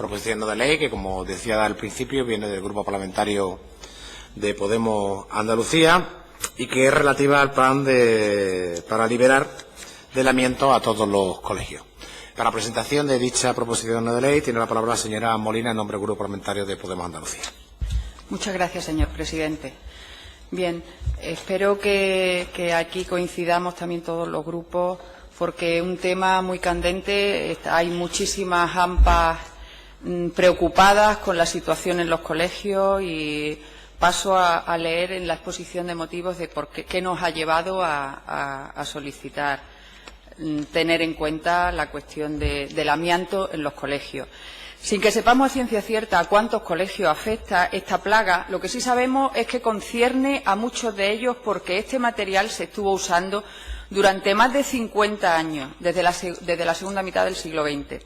Proposición no de ley que, como decía al principio, viene del Grupo Parlamentario de Podemos Andalucía y que es relativa al plan para liberar del amianto a todos los colegios. Para la presentación de dicha proposición no de ley tiene la palabra la señora Molina en nombre del Grupo Parlamentario de Podemos Andalucía. Muchas gracias, señor presidente. Bien, espero que aquí coincidamos también todos los grupos, porque es un tema muy candente. Hay muchísimas AMPAs preocupadas con la situación en los colegios y paso a leer en la exposición de motivos de por qué nos ha llevado a solicitar tener en cuenta la cuestión del amianto en los colegios. Sin que sepamos a ciencia cierta a cuántos colegios afecta esta plaga, lo que sí sabemos es que concierne a muchos de ellos porque este material se estuvo usando durante más de 50 años, desde la segunda mitad del siglo XX.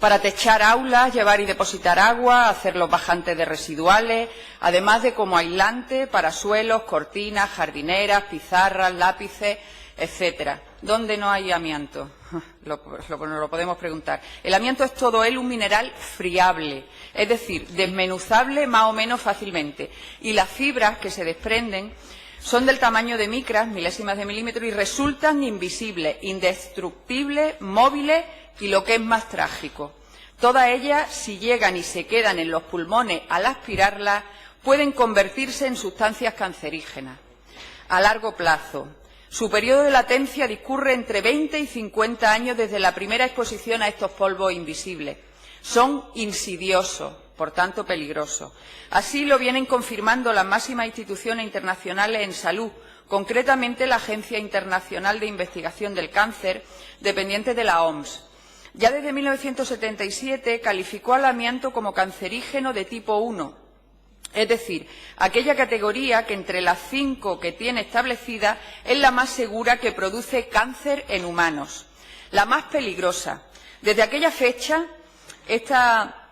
Para techar aulas, llevar y depositar agua, hacer los bajantes de residuales, además de como aislante para suelos, cortinas, jardineras, pizarras, lápices, etcétera. ¿Dónde no hay amianto? Nos lo podemos preguntar. El amianto es todo él un mineral friable, es decir, desmenuzable más o menos fácilmente. Y las fibras que se desprenden son del tamaño de micras, milésimas de milímetro, y resultan invisibles, indestructibles, móviles y, lo que es más trágico, todas ellas, si llegan y se quedan en los pulmones al aspirarlas, pueden convertirse en sustancias cancerígenas a largo plazo. Su periodo de latencia discurre entre 20 y 50 años desde la primera exposición a estos polvos invisibles. Son insidiosos, por tanto peligrosos. Así lo vienen confirmando las máximas instituciones internacionales en salud, concretamente la Agencia Internacional de Investigación del Cáncer, dependiente de la OMS. Ya desde 1977 calificó al amianto como cancerígeno de tipo 1, es decir, aquella categoría que entre las 5 que tiene establecida es la más segura que produce cáncer en humanos, la más peligrosa. Desde aquella fecha, esta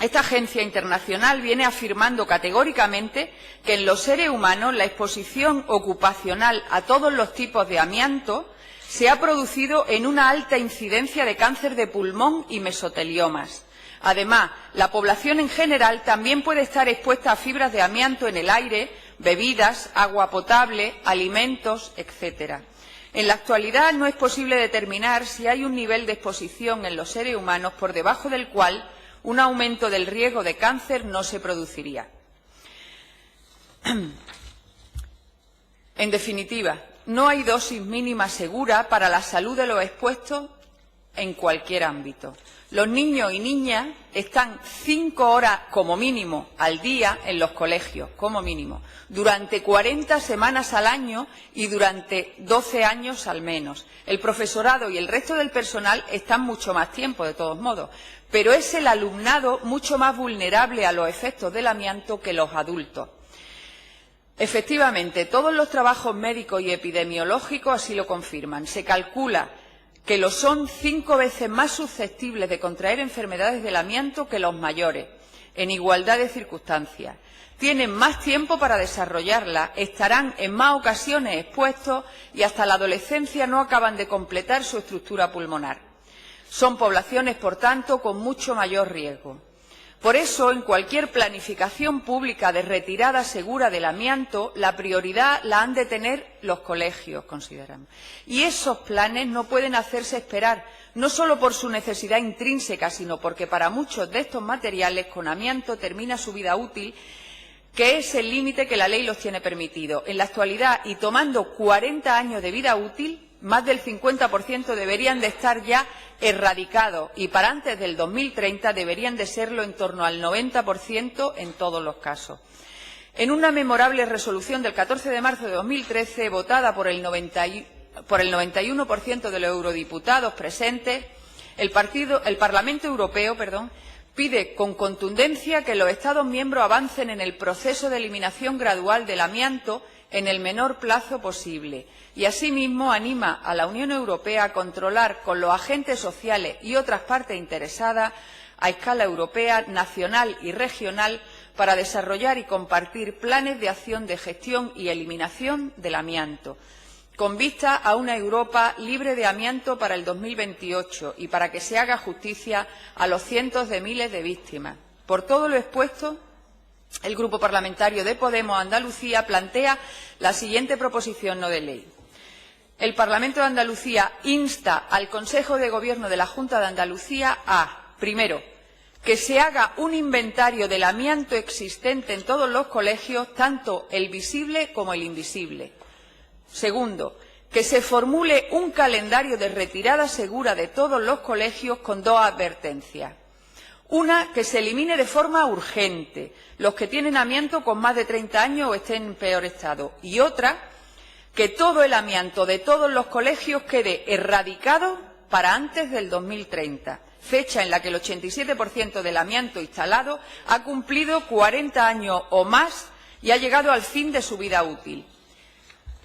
agencia internacional viene afirmando categóricamente que en los seres humanos la exposición ocupacional a todos los tipos de amianto se ha producido en una alta incidencia de cáncer de pulmón y mesoteliomas. Además, la población en general también puede estar expuesta a fibras de amianto en el aire, bebidas, agua potable, alimentos, etcétera. En la actualidad no es posible determinar si hay un nivel de exposición en los seres humanos por debajo del cual un aumento del riesgo de cáncer no se produciría. En definitiva, no hay dosis mínima segura para la salud de los expuestos en cualquier ámbito. Los niños y niñas están 5 horas como mínimo al día en los colegios, como mínimo, durante 40 semanas al año y durante 12 años al menos. El profesorado y el resto del personal están mucho más tiempo, de todos modos, pero es el alumnado mucho más vulnerable a los efectos del amianto que los adultos. Efectivamente, todos los trabajos médicos y epidemiológicos así lo confirman. Se calcula que lo son 5 veces más susceptibles de contraer enfermedades del amianto que los mayores, en igualdad de circunstancias. Tienen más tiempo para desarrollarla, estarán en más ocasiones expuestos y hasta la adolescencia no acaban de completar su estructura pulmonar. Son poblaciones, por tanto, con mucho mayor riesgo. Por eso, en cualquier planificación pública de retirada segura del amianto, la prioridad la han de tener los colegios, consideramos. Y esos planes no pueden hacerse esperar, no solo por su necesidad intrínseca, sino porque para muchos de estos materiales con amianto termina su vida útil, que es el límite que la ley los tiene permitido. En la actualidad, y tomando 40 años de vida útil, más del 50% deberían de estar ya erradicados y para antes del 2030 deberían de serlo en torno al 90% en todos los casos. En una memorable resolución del 14 de marzo de 2013, votada por el 91% de los eurodiputados presentes, el Parlamento Europeo pide con contundencia que los Estados miembros avancen en el proceso de eliminación gradual del amianto en el menor plazo posible y, asimismo, anima a la Unión Europea a controlar con los agentes sociales y otras partes interesadas a escala europea, nacional y regional para desarrollar y compartir planes de acción de gestión y eliminación del amianto. con vista a una Europa libre de amianto para el 2028 y para que se haga justicia a los cientos de miles de víctimas. Por todo lo expuesto, el Grupo Parlamentario de Podemos Andalucía plantea la siguiente proposición no de ley. El Parlamento de Andalucía insta al Consejo de Gobierno de la Junta de Andalucía a, primero, que se haga un inventario del amianto existente en todos los colegios, tanto el visible como el invisible. Segundo, que se formule un calendario de retirada segura de todos los colegios con dos advertencias. Una, que se elimine de forma urgente los que tienen amianto con más de 30 años o estén en peor estado. Y otra, que todo el amianto de todos los colegios quede erradicado para antes del 2030, fecha en la que el 87% del amianto instalado ha cumplido 40 años o más y ha llegado al fin de su vida útil.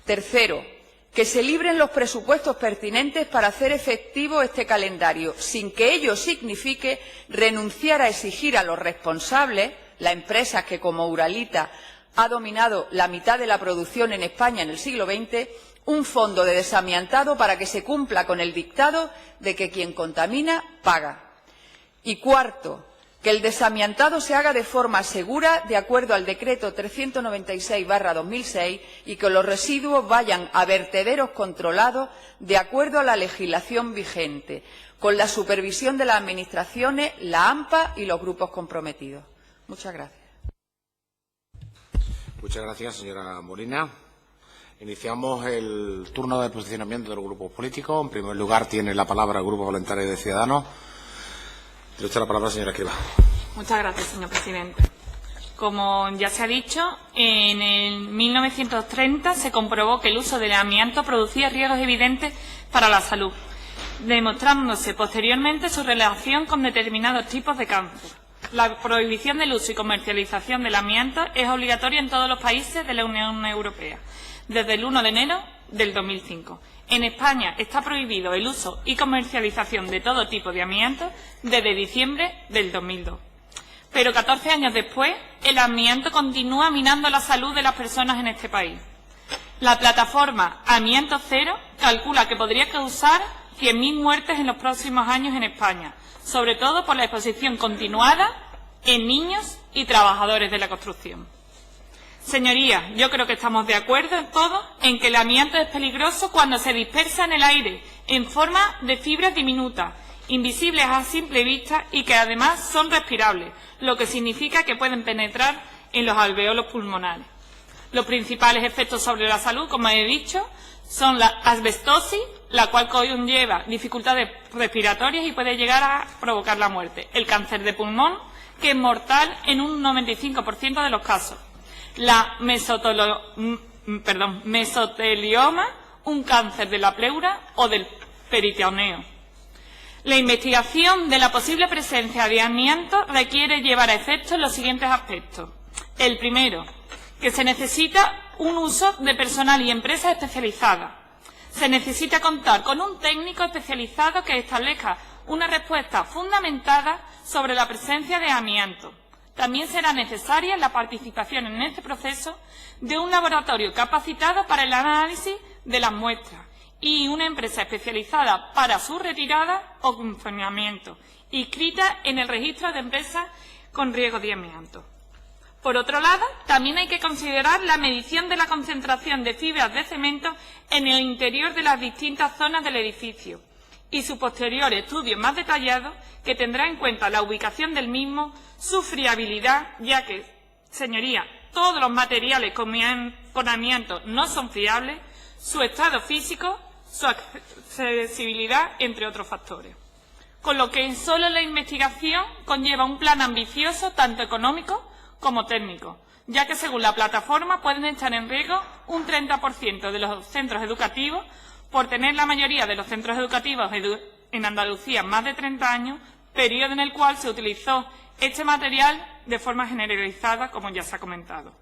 Tercero, que se libren los presupuestos pertinentes para hacer efectivo este calendario, sin que ello signifique renunciar a exigir a los responsables, la empresa que, como Uralita, ha dominado la mitad de la producción en España en el siglo XX, un fondo de desamiantado para que se cumpla con el dictado de que quien contamina paga. Y cuarto, que el desamiantado se haga de forma segura de acuerdo al Decreto 396/2006 y que los residuos vayan a vertederos controlados de acuerdo a la legislación vigente, con la supervisión de las administraciones, la AMPA y los grupos comprometidos. Muchas gracias. Muchas gracias, señora Molina. Iniciamos el turno de posicionamiento de los grupos políticos. En primer lugar, tiene la palabra el Grupo Parlamentario de Ciudadanos. Tiene la palabra, señora Escrivá. Muchas gracias, señor presidente. Como ya se ha dicho, en el 1930 se comprobó que el uso del amianto producía riesgos evidentes para la salud, demostrándose posteriormente su relación con determinados tipos de cáncer. La prohibición del uso y comercialización del amianto es obligatoria en todos los países de la Unión Europea, desde el 1 de enero del 2005. En España está prohibido el uso y comercialización de todo tipo de amianto desde diciembre del 2002. Pero 14 años después, el amianto continúa minando la salud de las personas en este país. La plataforma Amianto Cero calcula que podría causar 100.000 muertes en los próximos años en España, sobre todo por la exposición continuada en niños y trabajadores de la construcción. Señorías, yo creo que estamos de acuerdo en todo en que el amianto es peligroso cuando se dispersa en el aire en forma de fibras diminutas, invisibles a simple vista y que además son respirables, lo que significa que pueden penetrar en los alveolos pulmonares. Los principales efectos sobre la salud, como he dicho, son la asbestosis, la cual conlleva dificultades respiratorias y puede llegar a provocar la muerte. El cáncer de pulmón, que es mortal en un 95% de los casos. La mesotelioma, un cáncer de la pleura o del peritoneo. La investigación de la posible presencia de amianto requiere llevar a efecto los siguientes aspectos. El primero, que se necesita un uso de personal y empresas especializadas. Se necesita contar con un técnico especializado que establezca una respuesta fundamentada sobre la presencia de amianto. También será necesaria la participación en este proceso de un laboratorio capacitado para el análisis de las muestras y una empresa especializada para su retirada o funcionamiento, inscrita en el registro de empresas con riesgo de amianto. Por otro lado, también hay que considerar la medición de la concentración de fibras de cemento en el interior de las distintas zonas del edificio y su posterior estudio más detallado que tendrá en cuenta la ubicación del mismo, su friabilidad, ya que, señoría, todos los materiales con amianto no son friables, su estado físico, su accesibilidad, entre otros factores. Con lo que solo la investigación conlleva un plan ambicioso, tanto económico como técnico, ya que según la plataforma pueden estar en riesgo un 30% de los centros educativos por tener la mayoría de los centros educativos en Andalucía más de 30 años, periodo en el cual se utilizó este material de forma generalizada, como ya se ha comentado.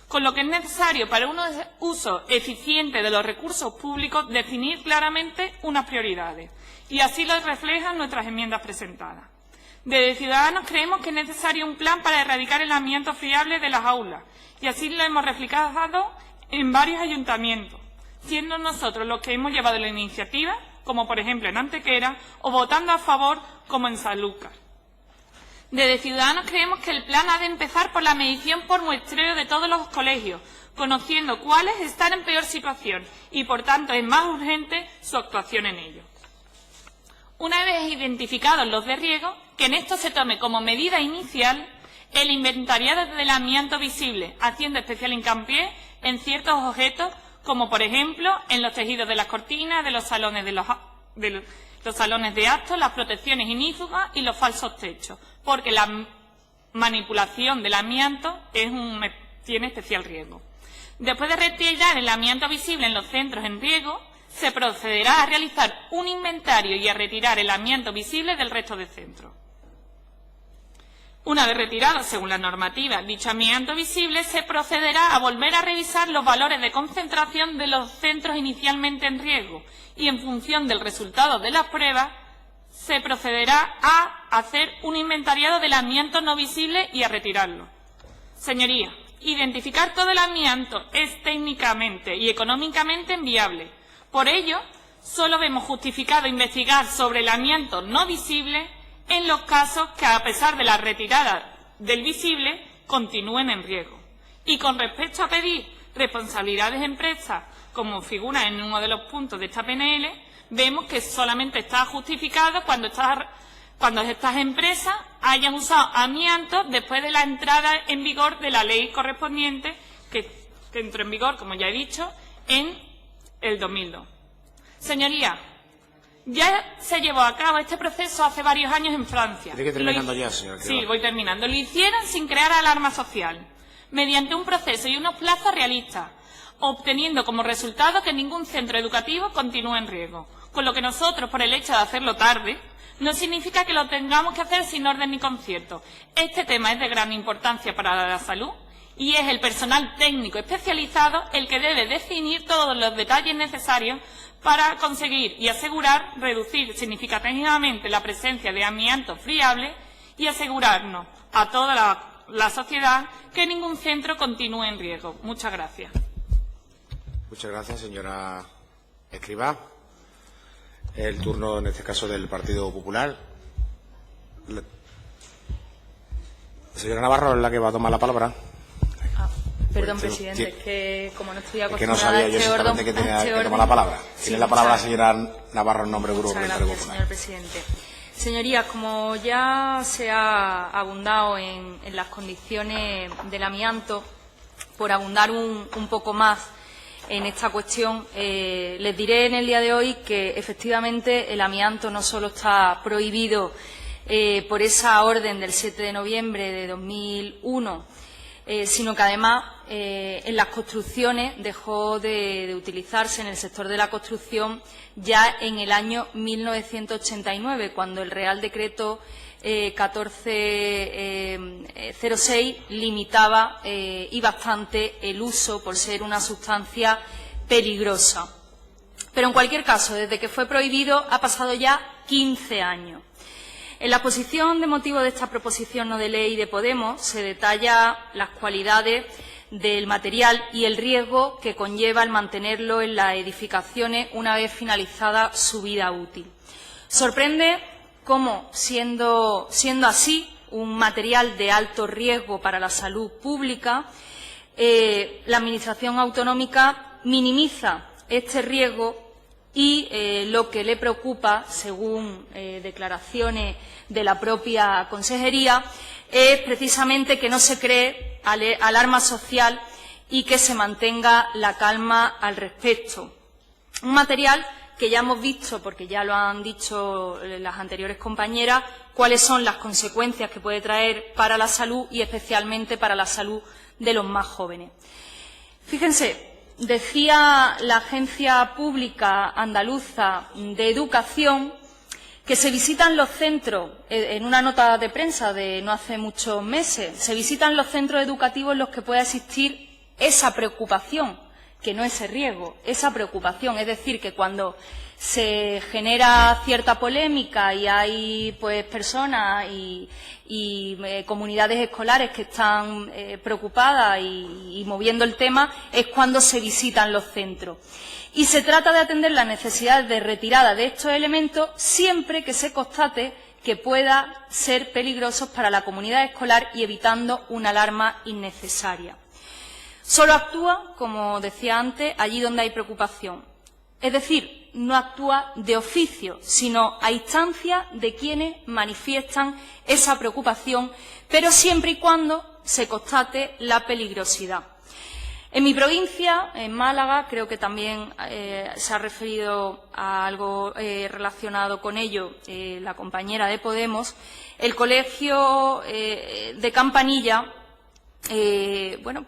Con lo que es necesario para un uso eficiente de los recursos públicos definir claramente unas prioridades, y así lo reflejan nuestras enmiendas presentadas. Desde Ciudadanos creemos que es necesario un plan para erradicar el amianto friable de las aulas, y así lo hemos reflejado en varios ayuntamientos. siendo nosotros los que hemos llevado la iniciativa, como por ejemplo en Antequera, o votando a favor, como en Sanlúcar. Desde Ciudadanos creemos que el plan ha de empezar por la medición por muestreo de todos los colegios, conociendo cuáles están en peor situación y, por tanto, es más urgente su actuación en ello. Una vez identificados los de riesgo, que en esto se tome como medida inicial el inventariado del amianto visible, haciendo especial hincapié en ciertos objetos, como por ejemplo en los tejidos de las cortinas, de los salones los salones de actos, las protecciones inífugas y los falsos techos, porque la manipulación del amianto tiene especial riesgo. Después de retirar el amianto visible en los centros en riesgo, se procederá a realizar un inventario y a retirar el amianto visible del resto de centros. Una vez retirado, según la normativa, dicho amianto visible, se procederá a volver a revisar los valores de concentración de los centros inicialmente en riesgo y, en función del resultado de las pruebas, se procederá a hacer un inventariado del amianto no visible y a retirarlo. Señorías, identificar todo el amianto es técnicamente y económicamente inviable. Por ello, solo vemos justificado investigar sobre el amianto no visible en los casos que, a pesar de la retirada del visible, continúen en riesgo. Y con respecto a pedir responsabilidades de empresas, como figura en uno de los puntos de esta PNL, vemos que solamente está justificado cuando estas empresas hayan usado amianto después de la entrada en vigor de la ley correspondiente, que entró en vigor, como ya he dicho, en el 2002. Señorías, ya se llevó a cabo este proceso hace varios años en Francia. ¿Tiene que terminando ya, señora? Sí, voy terminando. Lo hicieron sin crear alarma social, mediante un proceso y unos plazos realistas, obteniendo como resultado que ningún centro educativo continúe en riesgo. Con lo que nosotros, por el hecho de hacerlo tarde, no significa que lo tengamos que hacer sin orden ni concierto. Este tema es de gran importancia para la salud y es el personal técnico especializado el que debe definir todos los detalles necesarios para conseguir y asegurar reducir significativamente la presencia de amianto friable y asegurarnos a toda la sociedad que ningún centro continúe en riesgo. Muchas gracias. Muchas gracias, señora Escrivá. El turno, en este caso, del Partido Popular. La señora Navarro es la que va a tomar la palabra. Perdón, presidente, que como no estoy acostumbrada que no sabía yo exactamente que tenía que tomar la palabra. Tiene la palabra la señora Navarro en nombre del Grupo Parlamentario Popular. Señor presidente. Señorías, como ya se ha abundado en las condiciones del amianto, por abundar un poco más en esta cuestión, les diré en el día de hoy que efectivamente el amianto no solo está prohibido por esa orden del 7 de noviembre de 2001, sino que además en las construcciones dejó de utilizarse en el sector de la construcción ya en el año 1989, cuando el Real Decreto 1406 limitaba y bastante el uso por ser una sustancia peligrosa. Pero en cualquier caso, desde que fue prohibido ha pasado ya 15 años. En la exposición de motivos de esta proposición no de ley de Podemos se detalla las cualidades del material y el riesgo que conlleva el mantenerlo en las edificaciones una vez finalizada su vida útil. Sorprende cómo, siendo así un material de alto riesgo para la salud pública, la Administración autonómica minimiza este riesgo y lo que le preocupa, según declaraciones de la propia Consejería, es precisamente que no se cree alarma social y que se mantenga la calma al respecto. Un material que ya hemos visto, porque ya lo han dicho las anteriores compañeras, cuáles son las consecuencias que puede traer para la salud y especialmente para la salud de los más jóvenes. Fíjense, decía la Agencia Pública Andaluza de Educación que se visitan los centros, en una nota de prensa de no hace muchos meses, se visitan los centros educativos en los que pueda existir esa preocupación, que no ese riesgo, esa preocupación. Es decir, que cuando se genera cierta polémica y hay pues personas y comunidades escolares que están preocupadas y moviendo el tema, es cuando se visitan los centros. Y se trata de atender las necesidades de retirada de estos elementos siempre que se constate que pueda ser peligrosos para la comunidad escolar y evitando una alarma innecesaria. Solo actúa, como decía antes, allí donde hay preocupación. Es decir, no actúa de oficio, sino a instancia de quienes manifiestan esa preocupación, pero siempre y cuando se constate la peligrosidad. En mi provincia, en Málaga, creo que también se ha referido a algo relacionado con ello la compañera de Podemos, el colegio de Campanilla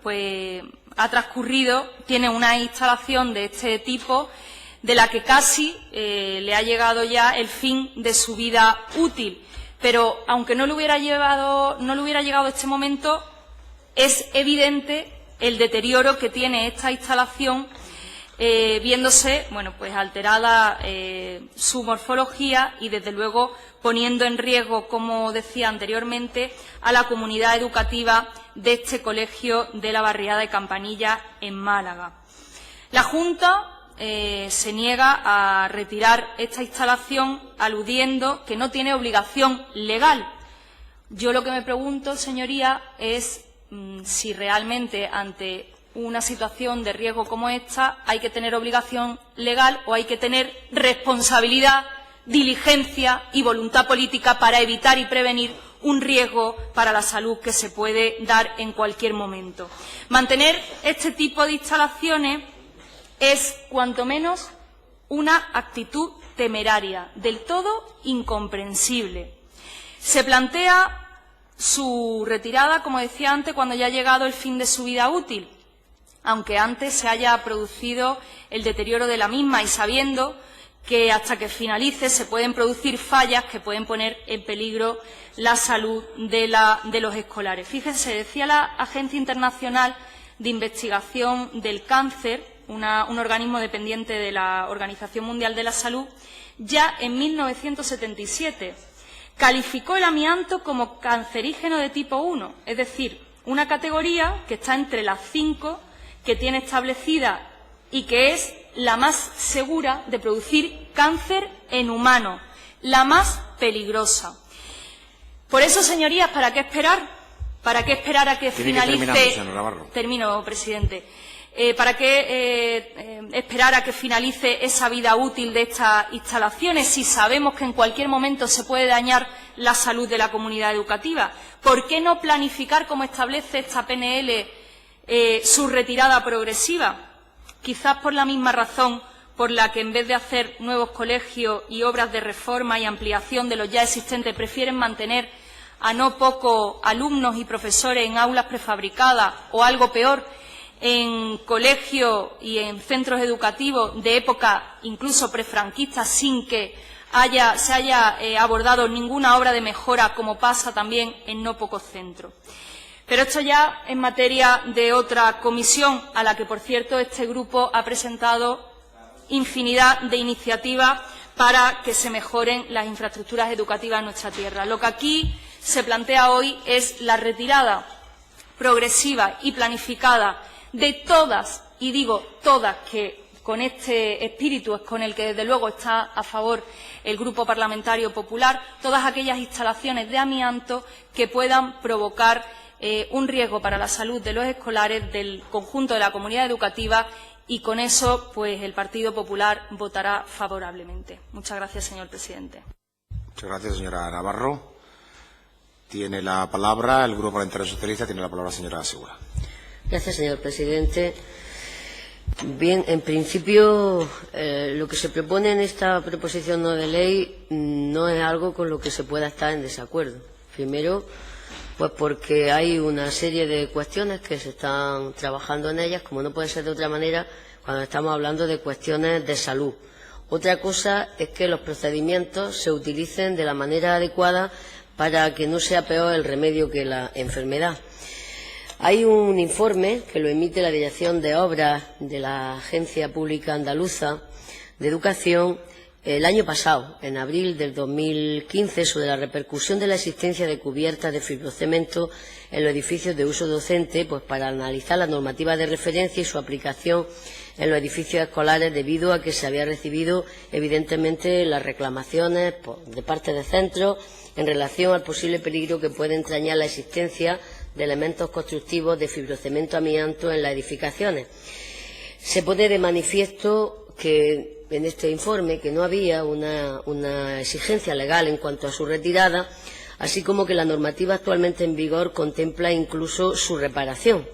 pues ha transcurrido, tiene una instalación de este tipo de la que casi le ha llegado ya el fin de su vida útil. Pero aunque no le hubiera llegado este momento, es evidente el deterioro que tiene esta instalación, viéndose pues alterada su morfología y, desde luego, poniendo en riesgo, como decía anteriormente, a la comunidad educativa de este colegio de la barriada de Campanilla en Málaga. La Junta se niega a retirar esta instalación, aludiendo que no tiene obligación legal. Yo lo que me pregunto, señoría, es si realmente ante una situación de riesgo como esta hay que tener obligación legal o hay que tener responsabilidad, diligencia y voluntad política para evitar y prevenir un riesgo para la salud que se puede dar en cualquier momento. Mantener este tipo de instalaciones es, cuanto menos, una actitud temeraria, del todo incomprensible. Se plantea su retirada, como decía antes, cuando ya ha llegado el fin de su vida útil, aunque antes se haya producido el deterioro de la misma y sabiendo que hasta que finalice se pueden producir fallas que pueden poner en peligro la salud de los escolares. Fíjense, decía la Agencia Internacional de Investigación del Cáncer, un organismo dependiente de la Organización Mundial de la Salud, ya en 1977 calificó el amianto como cancerígeno de tipo 1, es decir, una categoría que está entre las 5 que tiene establecida y que es la más segura de producir cáncer en humanos, la más peligrosa. Por eso, señorías, ¿para qué esperar? ¿Para qué esperar a que finalice? Termino, presidente. ¿Para qué esperar a que finalice esa vida útil de estas instalaciones si sabemos que en cualquier momento se puede dañar la salud de la comunidad educativa? ¿Por qué no planificar, como establece esta PNL, su retirada progresiva? Quizás por la misma razón por la que, en vez de hacer nuevos colegios y obras de reforma y ampliación de los ya existentes, prefieren mantener a no pocos alumnos y profesores en aulas prefabricadas o, algo peor, en colegios y en centros educativos de época incluso prefranquista, sin que se haya abordado ninguna obra de mejora, como pasa también en no pocos centros. Pero esto ya en materia de otra comisión, a la que, por cierto, este grupo ha presentado infinidad de iniciativas para que se mejoren las infraestructuras educativas en nuestra tierra. Lo que aquí se plantea hoy es la retirada progresiva y planificada de todas, y digo todas, que con este espíritu es con el que desde luego está a favor el Grupo Parlamentario Popular, todas aquellas instalaciones de amianto que puedan provocar un riesgo para la salud de los escolares, del conjunto de la comunidad educativa, y con eso pues el Partido Popular votará favorablemente. Muchas gracias, señor presidente. Muchas gracias, señora Navarro. Tiene la palabra el Grupo Parlamentario Socialista, tiene la palabra la señora Segura. Gracias, señor presidente. Bien, en principio, lo que se propone en esta proposición no de ley no es algo con lo que se pueda estar en desacuerdo. Primero, pues porque hay una serie de cuestiones que se están trabajando en ellas, como no puede ser de otra manera cuando estamos hablando de cuestiones de salud. Otra cosa es que los procedimientos se utilicen de la manera adecuada para que no sea peor el remedio que la enfermedad. Hay un informe que lo emite la Dirección de Obras de la Agencia Pública Andaluza de Educación el año pasado, en abril del 2015, sobre la repercusión de la existencia de cubiertas de fibrocemento en los edificios de uso docente, pues para analizar la normativa de referencia y su aplicación en los edificios escolares, debido a que se había recibido, evidentemente, las reclamaciones de parte de centros en relación al posible peligro que puede entrañar la existencia de elementos constructivos de fibrocemento amianto en las edificaciones. Se pone de manifiesto que en este informe que no había una exigencia legal en cuanto a su retirada, así como que la normativa actualmente en vigor contempla incluso su reparación.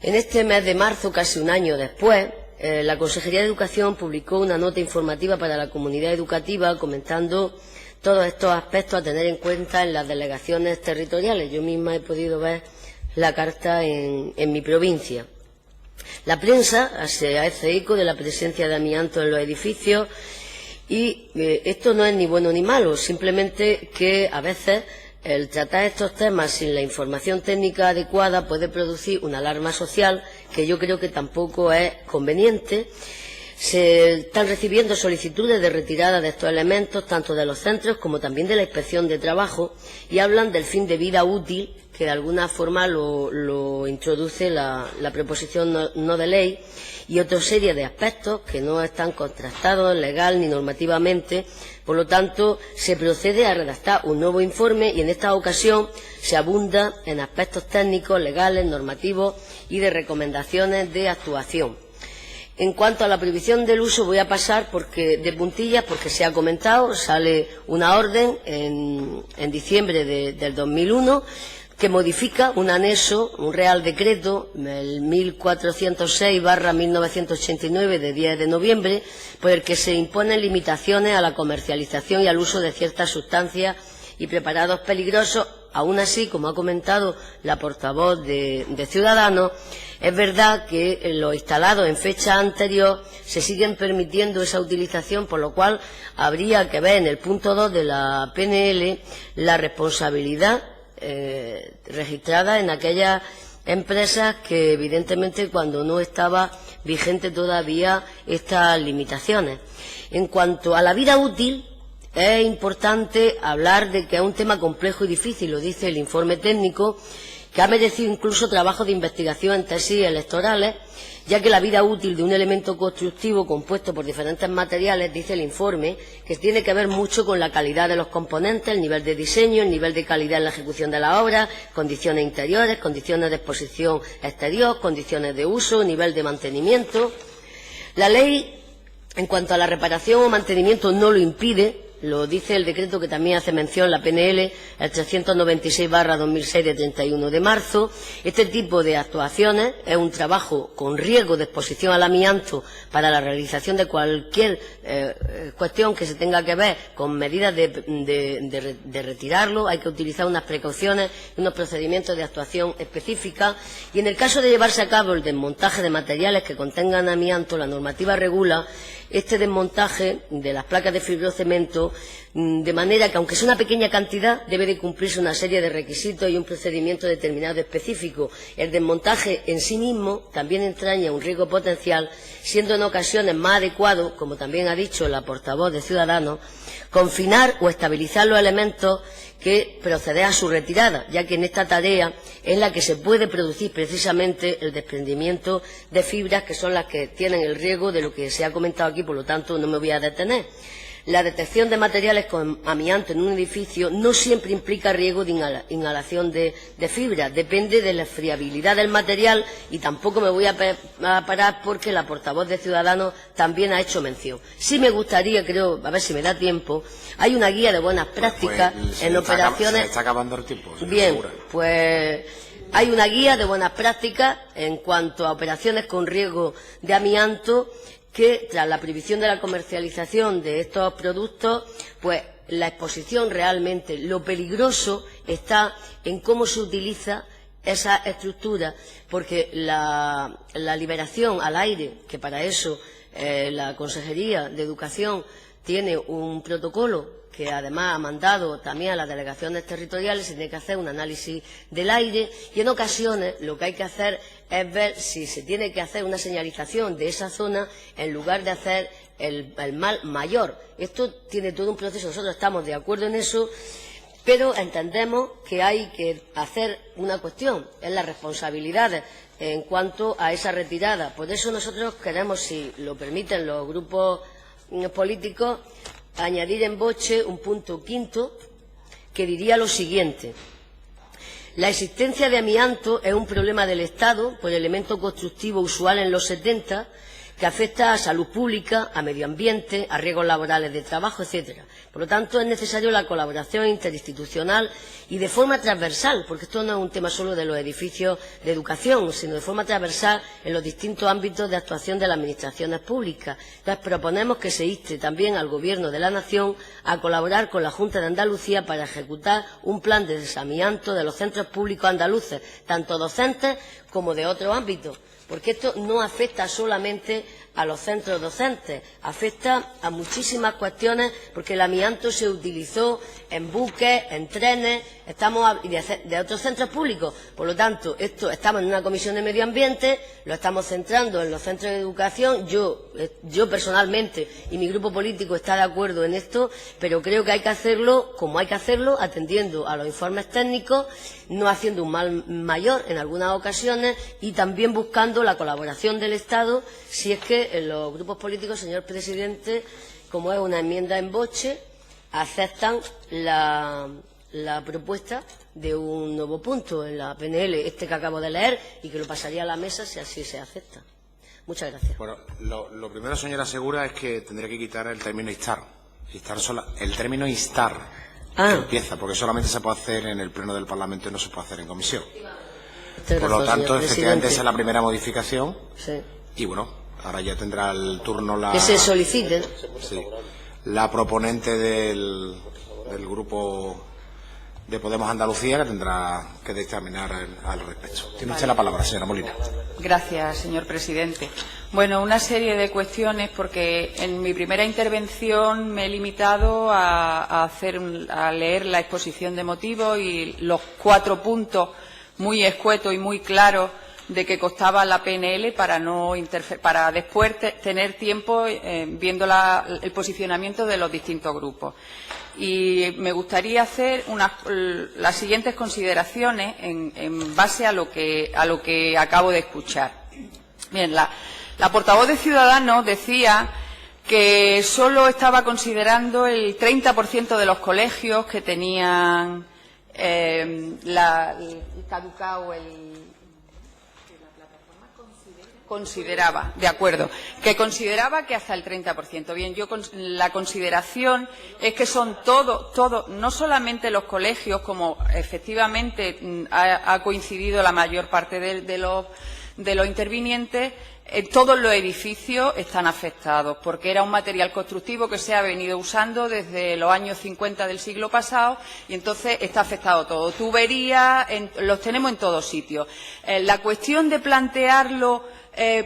En este mes de marzo, casi un año después, la Consejería de Educación publicó una nota informativa para la comunidad educativa comentando todos estos aspectos a tener en cuenta en las delegaciones territoriales. Yo misma he podido ver la carta en mi provincia. La prensa se hace eco de la presencia de amianto en los edificios y esto no es ni bueno ni malo, simplemente que a veces el tratar estos temas sin la información técnica adecuada puede producir una alarma social que yo creo que tampoco es conveniente. Se están recibiendo solicitudes de retirada de estos elementos, tanto de los centros como también de la Inspección de Trabajo, y hablan del fin de vida útil, que de alguna forma lo introduce la proposición no de ley, y otra serie de aspectos que no están contrastados legal ni normativamente. Por lo tanto, se procede a redactar un nuevo informe y en esta ocasión se abunda en aspectos técnicos, legales, normativos y de recomendaciones de actuación. En cuanto a la prohibición del uso, voy a pasar de puntillas porque se ha comentado, sale una orden en diciembre del 2001 que modifica un anexo, un Real Decreto, el 1406/1989 de 10 de noviembre, por el que se imponen limitaciones a la comercialización y al uso de ciertas sustancias y preparados peligrosos. Aún así, como ha comentado la portavoz de Ciudadanos, es verdad que en los instalados en fecha anterior se siguen permitiendo esa utilización, por lo cual habría que ver en el punto 2 de la PNL la responsabilidad registrada en aquellas empresas que, evidentemente, cuando no estaba vigente todavía estas limitaciones. En cuanto a la vida útil, es importante hablar de que es un tema complejo y difícil, lo dice el informe técnico, que ha merecido incluso trabajo de investigación en tesis electorales, ya que la vida útil de un elemento constructivo compuesto por diferentes materiales, dice el informe, que tiene que ver mucho con la calidad de los componentes, el nivel de diseño, el nivel de calidad en la ejecución de la obra, condiciones interiores, condiciones de exposición exterior, condiciones de uso, nivel de mantenimiento. La ley, en cuanto a la reparación o mantenimiento, no lo impide. Lo dice el decreto que también hace mención la PNL, el 396/2006 de 31 de marzo. Este tipo de actuaciones es un trabajo con riesgo de exposición al amianto para la realización de cualquier cuestión que se tenga que ver con medidas de retirarlo. Hay que utilizar unas precauciones, unos procedimientos de actuación específicas. Y en el caso de llevarse a cabo el desmontaje de materiales que contengan amianto, la normativa regula este desmontaje de las placas de fibrocemento, de manera que, aunque sea una pequeña cantidad, debe de cumplirse una serie de requisitos y un procedimiento determinado específico. El desmontaje en sí mismo también entraña un riesgo potencial, siendo en ocasiones más adecuado, como también ha dicho la portavoz de Ciudadanos, confinar o estabilizar los elementos que proceder a su retirada, ya que en esta tarea es la que se puede producir precisamente el desprendimiento de fibras, que son las que tienen el riesgo de lo que se ha comentado aquí, por lo tanto no me voy a detener. La detección de materiales con amianto en un edificio no siempre implica riesgo de inhalación de fibra, depende de la friabilidad del material, y tampoco me voy a parar porque la portavoz de Ciudadanos también ha hecho mención. Sí me gustaría, creo, a ver si me da tiempo, hay una guía de buenas prácticas en operaciones. Se está acabando el tiempo. Bien, pues hay una guía de buenas prácticas en cuanto a operaciones con riesgo de amianto, que tras la prohibición de la comercialización de estos productos, pues la exposición realmente, lo peligroso está en cómo se utiliza esa estructura, porque la liberación al aire, que para eso la Consejería de Educación tiene un protocolo que además ha mandado también a las delegaciones territoriales, se tiene que hacer un análisis del aire y en ocasiones lo que hay que hacer es ver si se tiene que hacer una señalización de esa zona en lugar de hacer el mal mayor. Esto tiene todo un proceso, nosotros estamos de acuerdo en eso, pero entendemos que hay que hacer una cuestión, es las responsabilidades en cuanto a esa retirada. Por eso nosotros queremos, si lo permiten los grupos políticos, añadir en boche un punto quinto que diría lo siguiente: la existencia de amianto es un problema del Estado por elemento constructivo usual en los 70 que afecta a salud pública, a medio ambiente, a riesgos laborales de trabajo, etcétera. Por lo tanto, es necesaria la colaboración interinstitucional y de forma transversal, porque esto no es un tema solo de los edificios de educación, sino de forma transversal en los distintos ámbitos de actuación de las administraciones públicas. Entonces, proponemos que se inste también al Gobierno de la Nación a colaborar con la Junta de Andalucía para ejecutar un plan de desamianto de los centros públicos andaluces, tanto docentes como de otros ámbitos, porque esto no afecta solamente a los centros docentes, afecta a muchísimas cuestiones, porque el amianto se utilizó en buques, en trenes, y de otros centros públicos. Por lo tanto, estamos en una comisión de medio ambiente, lo estamos centrando en los centros de educación. Yo personalmente y mi grupo político está de acuerdo en esto, pero creo que hay que hacerlo como hay que hacerlo, atendiendo a los informes técnicos, no haciendo un mal mayor en algunas ocasiones y también buscando la colaboración del Estado, si es que los grupos políticos, señor presidente, como es una enmienda en boche, aceptan la propuesta de un nuevo punto en la PNL, que acabo de leer, y que lo pasaría a la mesa si así se acepta. Muchas gracias. Bueno, lo primero, señora Segura, es que tendría que quitar el término instar. El término instar que empieza, porque solamente se puede hacer en el Pleno del Parlamento y no se puede hacer en comisión. Por lo tanto, efectivamente, esa es la primera modificación. Sí. Y bueno, ahora ya tendrá el turno que se solicite. Sí, la proponente del grupo de Podemos Andalucía, que tendrá que dictaminar al respecto. Tiene usted la palabra, señora Molina. Gracias, señor presidente. Bueno, una serie de cuestiones, porque en mi primera intervención me he limitado a leer la exposición de motivos y los 4 puntos muy escuetos y muy claros de que constaba la PNL para después tener tiempo viendo el posicionamiento de los distintos grupos. Y me gustaría hacer las siguientes consideraciones en base a lo que acabo de escuchar. Bien, la portavoz de Ciudadanos decía que solo estaba considerando el 30% de los colegios que tenían caducado consideraba, de acuerdo, que consideraba que hasta el 30%. Bien, la consideración es que son todo, no solamente los colegios, como efectivamente ha coincidido la mayor parte de los intervinientes, todos los edificios están afectados, porque era un material constructivo que se ha venido usando desde los años 50 del siglo pasado y entonces está afectado todo. Tuberías, los tenemos en todos sitios. La cuestión de plantearlo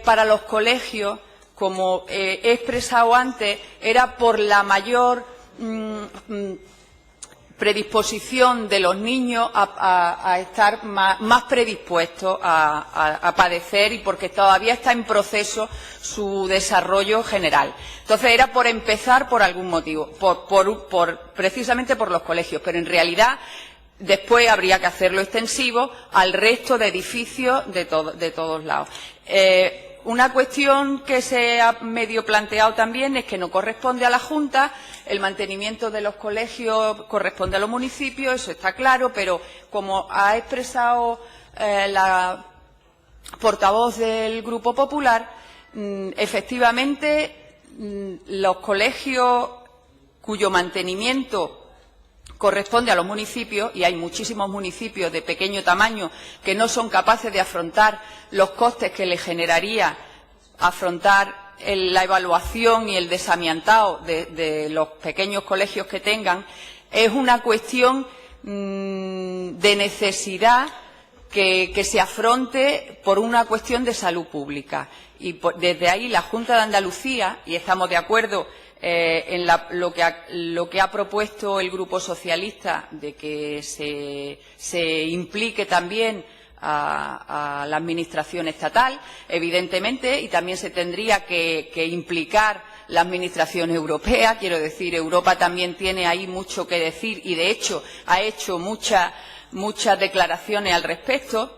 para los colegios, como he expresado antes, era por la mayor predisposición de los niños a estar más predispuestos a padecer y porque todavía está en proceso su desarrollo general. Entonces era por empezar por algún motivo, precisamente por los colegios, pero en realidad después habría que hacerlo extensivo al resto de edificios de todos lados. Una cuestión que se ha medio planteado también es que no corresponde a la Junta, el mantenimiento de los colegios corresponde a los municipios, eso está claro, pero como ha expresado la portavoz del Grupo Popular, efectivamente los colegios cuyo mantenimiento corresponde a los municipios, y hay muchísimos municipios de pequeño tamaño que no son capaces de afrontar los costes que les generaría afrontar la evaluación y el desamiantado de los pequeños colegios que tengan. Es una cuestión de necesidad que se afronte por una cuestión de salud pública. Y desde ahí la Junta de Andalucía, y estamos de acuerdo lo que ha propuesto el Grupo Socialista de que se implique también a la Administración estatal, evidentemente, y también se tendría que implicar la Administración europea. Quiero decir, Europa también tiene ahí mucho que decir y, de hecho, ha hecho muchas declaraciones al respecto.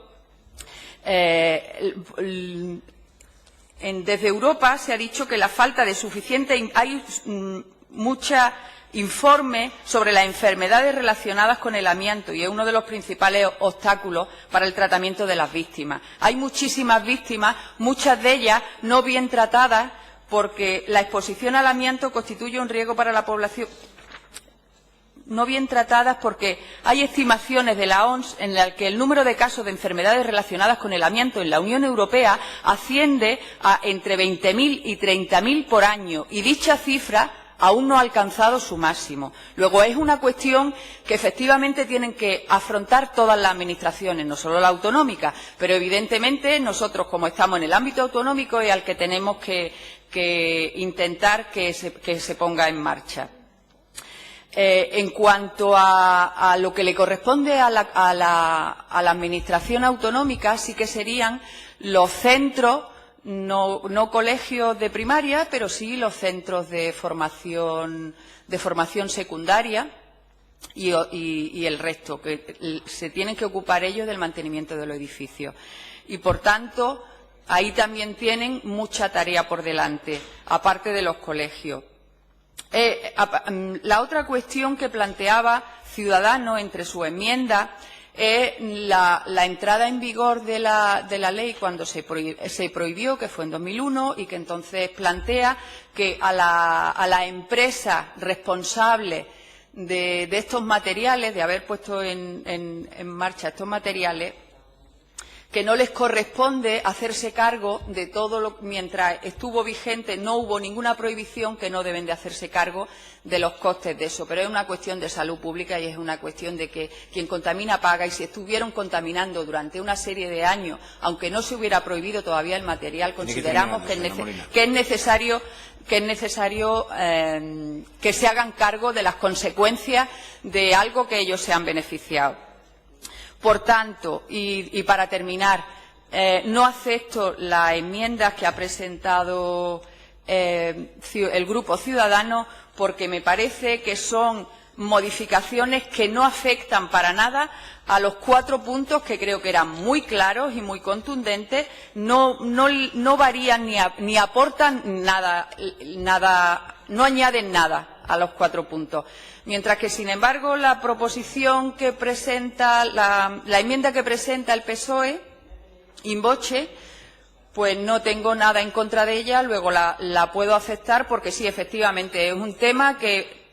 Desde Europa se ha dicho que la falta de suficiente... Hay muchos informes sobre las enfermedades relacionadas con el amianto y es uno de los principales obstáculos para el tratamiento de las víctimas. Hay muchísimas víctimas, muchas de ellas no bien tratadas, porque la exposición al amianto constituye un riesgo para la población. No bien tratadas porque hay estimaciones de la OMS en las que el número de casos de enfermedades relacionadas con el amianto en la Unión Europea asciende a entre 20.000 y 30.000 por año, y dicha cifra aún no ha alcanzado su máximo. Luego, es una cuestión que efectivamente tienen que afrontar todas las administraciones, no solo la autonómica, pero evidentemente nosotros, como estamos en el ámbito autonómico, es al que tenemos que intentar que se ponga en marcha. En cuanto a lo que le corresponde a la Administración autonómica, sí que serían los centros, no colegios de primaria, pero sí los centros de formación secundaria y el resto, que se tienen que ocupar ellos del mantenimiento de los edificios. Y, por tanto, ahí también tienen mucha tarea por delante, aparte de los colegios. La otra cuestión que planteaba Ciudadanos entre sus enmiendas es la entrada en vigor de la ley cuando se prohibió, que fue en 2001, y que entonces plantea que a la empresa responsable de estos materiales, de haber puesto en marcha estos materiales, que no les corresponde hacerse cargo de todo mientras estuvo vigente, no hubo ninguna prohibición, que no deben de hacerse cargo de los costes de eso. Pero es una cuestión de salud pública y es una cuestión de que quien contamina paga, y si estuvieron contaminando durante una serie de años, aunque no se hubiera prohibido todavía el material, consideramos que es necesario que se hagan cargo de las consecuencias de algo que ellos se han beneficiado. Por tanto, y para terminar, no acepto las enmiendas que ha presentado el Grupo Ciudadanos, porque me parece que son modificaciones que no afectan para nada a los 4 puntos, que creo que eran muy claros y muy contundentes, no varían ni aportan nada, no añaden nada a los 4 puntos. Mientras que, sin embargo, la proposición que presenta, la enmienda que presenta el PSOE, in voce, pues no tengo nada en contra de ella, luego la puedo aceptar, porque sí, efectivamente, es un tema que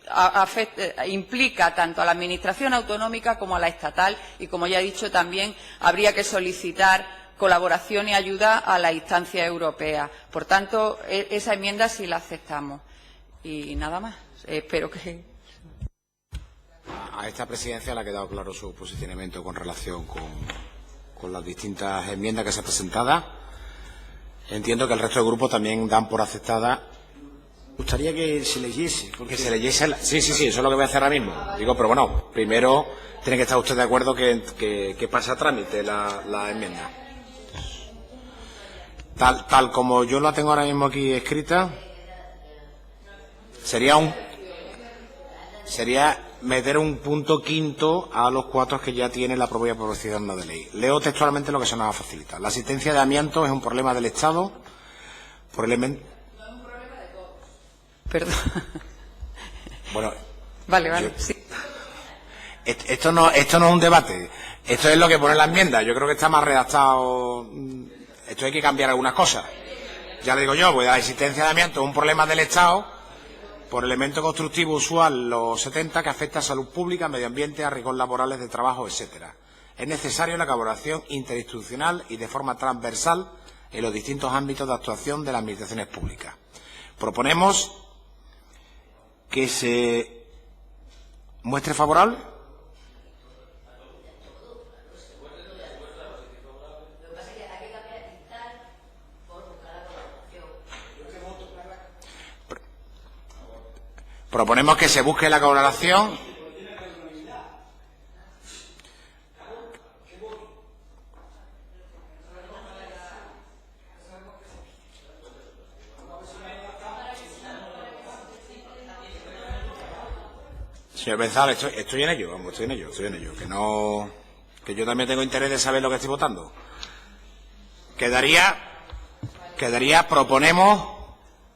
implica tanto a la Administración autonómica como a la estatal, y, como ya he dicho, también habría que solicitar colaboración y ayuda a la instancia europea. Por tanto, esa enmienda sí la aceptamos. Y nada más. Espero que... A esta presidencia le ha quedado claro su posicionamiento con relación con las distintas enmiendas que se han presentado. Entiendo que el resto de grupos también dan por aceptada. Me gustaría que se leyese. Que se leyese. Sí, eso es lo que voy a hacer ahora mismo. Digo, pero bueno, primero tiene que estar usted de acuerdo que pase a trámite la enmienda. Tal como yo la tengo ahora mismo aquí escrita, sería meter un punto quinto a los 4 que ya tiene la propia proposición de ley. Leo textualmente lo que se nos va a facilitar. La asistencia de amianto es un problema del Estado por elemento... No es un problema de todos. Perdón. Bueno. Vale, sí. Esto no es un debate. Esto es lo que pone la enmienda. Yo creo que está mal redactado. Esto hay que cambiar algunas cosas. Ya le digo yo, pues la existencia de amianto es un problema del Estado por elemento constructivo usual los 70 que afecta a salud pública, medio ambiente, a riesgos laborales de trabajo, etcétera. Es necesaria la colaboración interinstitucional y de forma transversal en los distintos ámbitos de actuación de las administraciones públicas. Proponemos que se muestre favorable. Proponemos que se busque la colaboración. Señor Benzal, estoy en ello, vamos, estoy en ello. Que yo también tengo interés de saber lo que estoy votando. Proponemos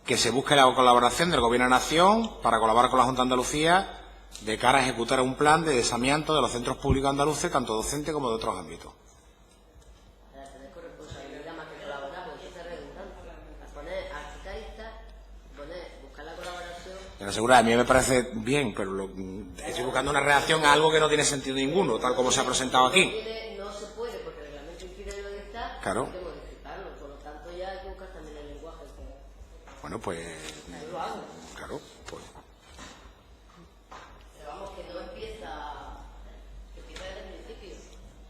que se busque la colaboración del Gobierno de la Nación para colaborar con la Junta de Andalucía de cara a ejecutar un plan de desamianto de los centros públicos andaluces, tanto docentes como de otros ámbitos. Segura, a mí me parece bien, pero estoy buscando una reacción a algo que no tiene sentido ninguno, tal como se ha presentado aquí. No se puede, porque el reglamento impide lo que está, claro. Hay que modificarlo, por lo tanto ya hay que buscar también el lenguaje. Bueno, pues... Lo hago. Claro, pues... Pero vamos, que no empieza desde el principio.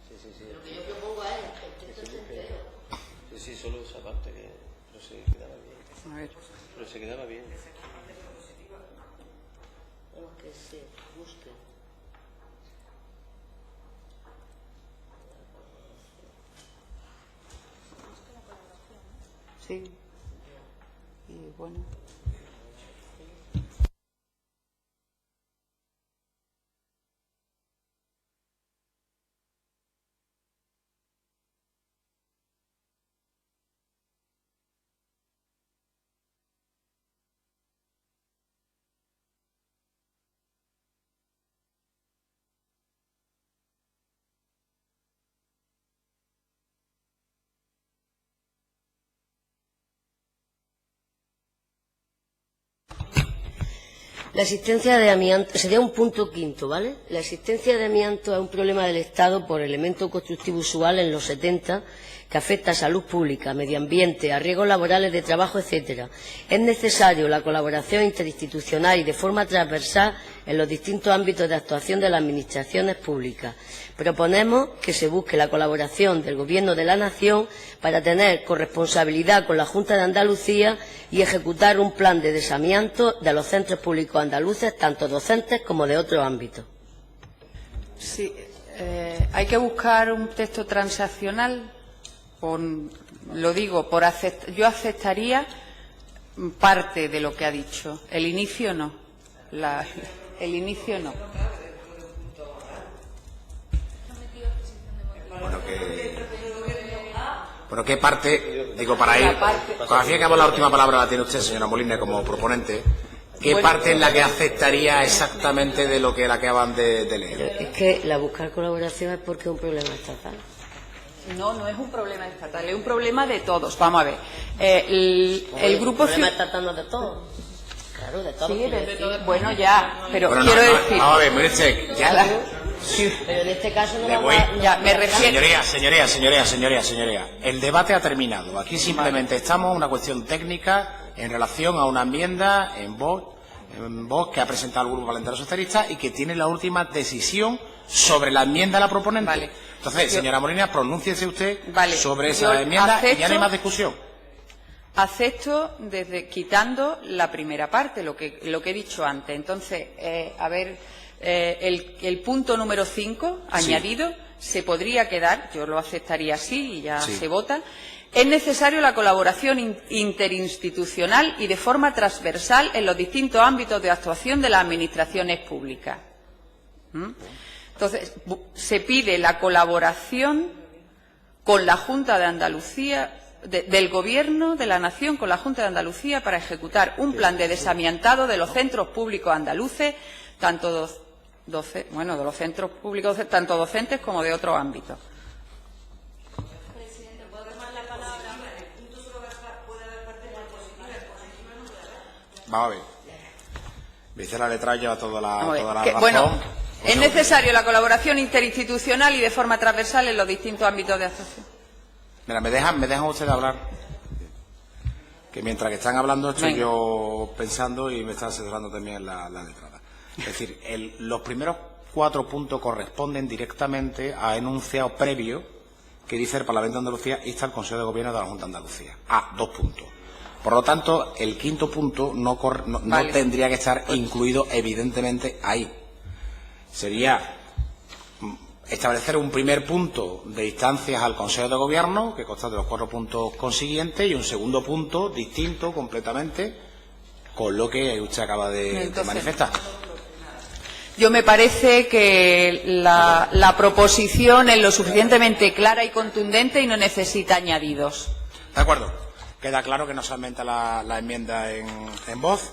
Sí. Lo que yo propongo es el texto entero. Sí, solo esa parte, pero se quedaba bien. A ver. Pero se quedaba bien. Que se busque. Sí. Y bueno. La existencia de amianto sería un punto quinto, ¿vale? La existencia de amianto es un problema del Estado por elemento constructivo usual en los 70 que afecta a salud pública, medio ambiente, a riesgos laborales de trabajo, etcétera. Es necesario la colaboración interinstitucional y de forma transversal en los distintos ámbitos de actuación de las administraciones públicas. Proponemos que se busque la colaboración del Gobierno de la Nación para tener corresponsabilidad con la Junta de Andalucía y ejecutar un plan de desamianto de los centros públicos andaluces, tanto docentes como de otros ámbitos. Sí, hay que buscar un texto transaccional. Lo digo, yo aceptaría parte de lo que ha dicho. El inicio no. El inicio no. Bueno, ¿qué parte? Digo, para ir... Al fin y al cabo la última palabra la tiene usted, señora Molina, como proponente. ¿Qué parte es la que aceptaría exactamente de lo que le acaban de leer? Es que la buscar colaboración es porque es un problema estatal. No es un problema estatal, es un problema de todos. Vamos a ver. El grupo... ¿El problema estatal no es de todos? Claro, de todos. Sí, bueno, ya, pero bueno, quiero decir... Vamos a ver, mire usted, ya... Sí. Pero en este caso no me refiero... Señoría, el debate ha terminado. Aquí simplemente estamos en una cuestión técnica en relación a una enmienda en voz que ha presentado el Grupo Parlamentario Socialista y que tiene la última decisión sobre la enmienda de la proponente. Vale. Entonces, señora Molina, pronúnciese usted sobre esa Yo enmienda y ya no hay acepto, más discusión. Acepto quitando la primera parte, lo que he dicho antes. Entonces, a ver, el punto número 5, añadido, se podría quedar, yo lo aceptaría así y ya se vota. Es necesario la colaboración interinstitucional y de forma transversal en los distintos ámbitos de actuación de las administraciones públicas. Entonces, se pide la colaboración con la Junta de Andalucía, del Gobierno de la Nación con la Junta de Andalucía para ejecutar un plan de desamiantado de los centros públicos andaluces, tanto de los centros públicos tanto docentes como de otros ámbitos. Presidente, ¿puedo tomar la palabra? Vamos a ver. Dice la letra, lleva toda la razón. Bueno, es necesario la colaboración interinstitucional y de forma transversal en los distintos ámbitos de actuación. Mira, me dejan ustedes hablar. Que mientras que están hablando estoy yo pensando y me está asesorando también la letrada. Es decir, los primeros 4 puntos corresponden directamente a enunciado previo que dice el Parlamento de Andalucía insta al Consejo de Gobierno de la Junta de Andalucía. 2 puntos. Por lo tanto, el quinto punto no Vale. tendría que estar incluido evidentemente ahí. Sería establecer un primer punto de instancias al Consejo de Gobierno, que consta de los 4 puntos consiguientes, y un segundo punto distinto completamente con lo que usted acaba de manifestar. Yo me parece que la proposición es lo suficientemente clara y contundente y no necesita añadidos. De acuerdo. Queda claro que no se aumenta la enmienda en voz.